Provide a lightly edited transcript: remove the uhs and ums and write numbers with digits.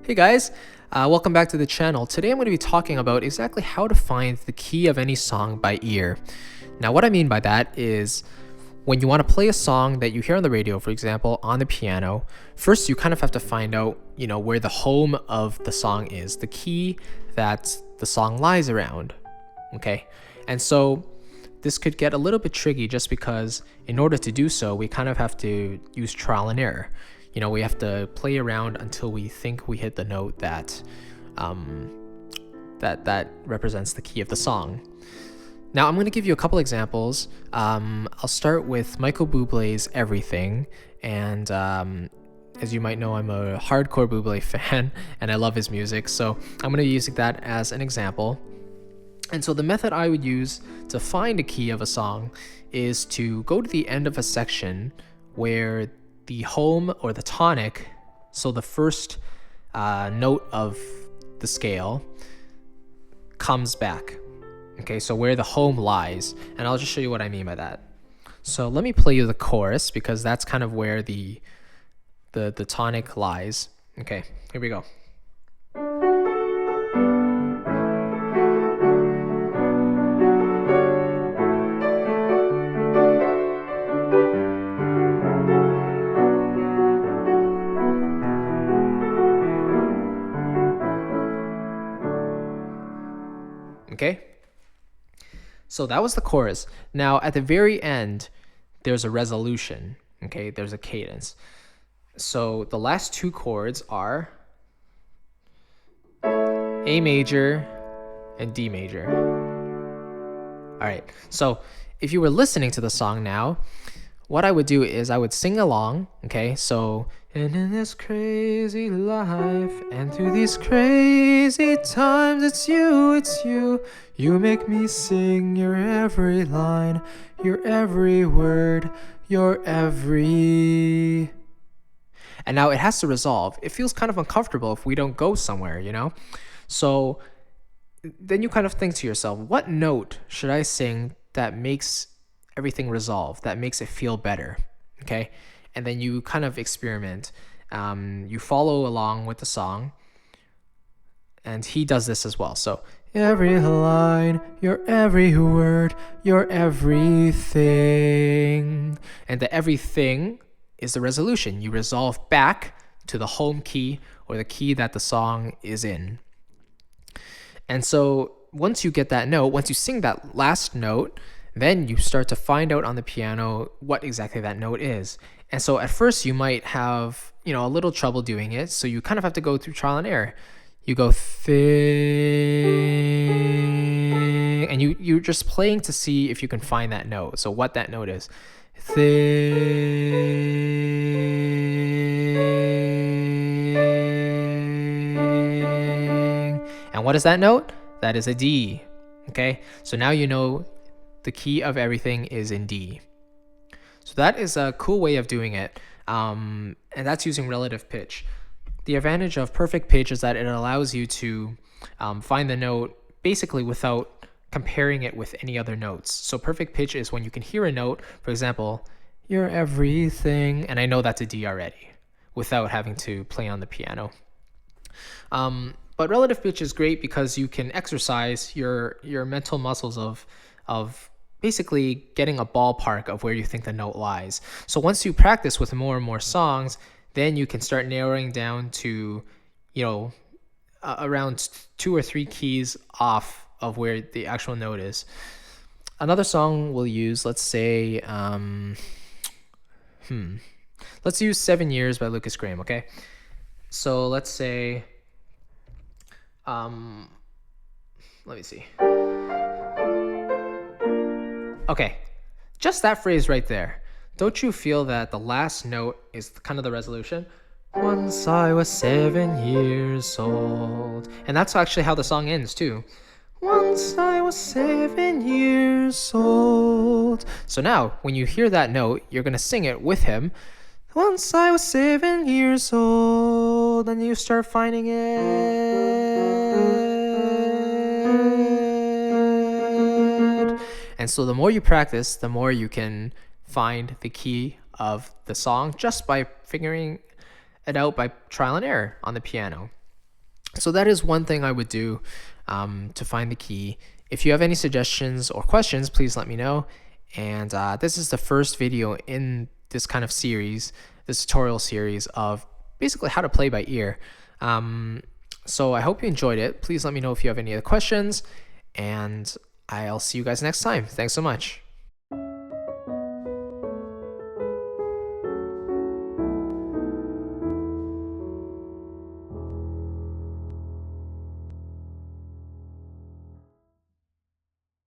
Hey guys, welcome back to the channel. Today I'm going to be talking about exactly how to find the key of any song by ear. Now what I mean by that is when you want to play a song that you hear on the radio, for example, on the piano, first you kind of have to find out, where the home of the song is, the key that the song lies around. Okay? And so this could get a little bit tricky just because in order to do so, we kind of have to use trial and error. We have to play around until we think we hit the note that that represents the key of the song. Now I'm going to give you a couple examples. I'll start with Michael Bublé's Everything, and as you might know, I'm a hardcore Bublé fan and I love his music, so I'm going to use that as an example. And so the method I would use to find a key of a song is to go to the end of a section where the home or the tonic, so the first note of the scale, comes back. Okay, so where the home lies, and I'll just show you what I mean by that. So let me play you the chorus because that's kind of where the tonic lies. Okay, here we go. Okay, so that was the chorus. Now at the very end, there's a resolution. Okay, there's a cadence. So the last two chords are A major and D major. All right, so if you were listening to the song now, what I would do is I would sing along. Okay, so and in this crazy life and through these crazy times, it's you. You make me sing your every line, your every word, your every. And now it has to resolve. It feels kind of uncomfortable if we don't go somewhere, So then you kind of think to yourself, what note should I sing that makes everything resolve, that makes it feel better? Okay, and then you kind of experiment. You follow along with the song, and he does this as well. So every line, your every word, your everything, and the everything is the resolution. You resolve back to the home key or the key that the song is in. And so once you get that note, once you sing that last note, then you start to find out on the piano what exactly that note is. And so at first you might have, a little trouble doing it. So you kind of have to go through trial and error. You go thing, and you're just playing to see if you can find that note. So what that note is. Thing. And what is that note? That is a D. Okay, so now you know the key of everything is in D. So that is a cool way of doing it, and that's using relative pitch. The advantage of perfect pitch is that it allows you to find the note basically without comparing it with any other notes. So perfect pitch is when you can hear a note, for example, you're everything, and I know that's a D already, without having to play on the piano. But relative pitch is great because you can exercise your mental muscles of basically getting a ballpark of where you think the note lies. So once you practice with more and more songs, then you can start narrowing down to, around 2 or 3 keys off of where the actual note is. Another song we'll use, let's say, let's use 7 Years by Lukas Graham, okay? So let's say, let me see. Okay, just that phrase right there. Don't you feel that the last note is kind of the resolution? Once I was 7 years old. And that's actually how the song ends too. Once I was 7 years old. So now, when you hear that note, you're going to sing it with him. Once I was 7 years old. And you start finding it. And so the more you practice, the more you can find the key of the song just by figuring it out by trial and error on the piano. So that is one thing I would do to find the key. If you have any suggestions or questions, please let me know. And this is the first video in this kind of series, this tutorial series of basically how to play by ear. So I hope you enjoyed it. Please let me know if you have any other questions, and I'll see you guys next time. Thanks so much.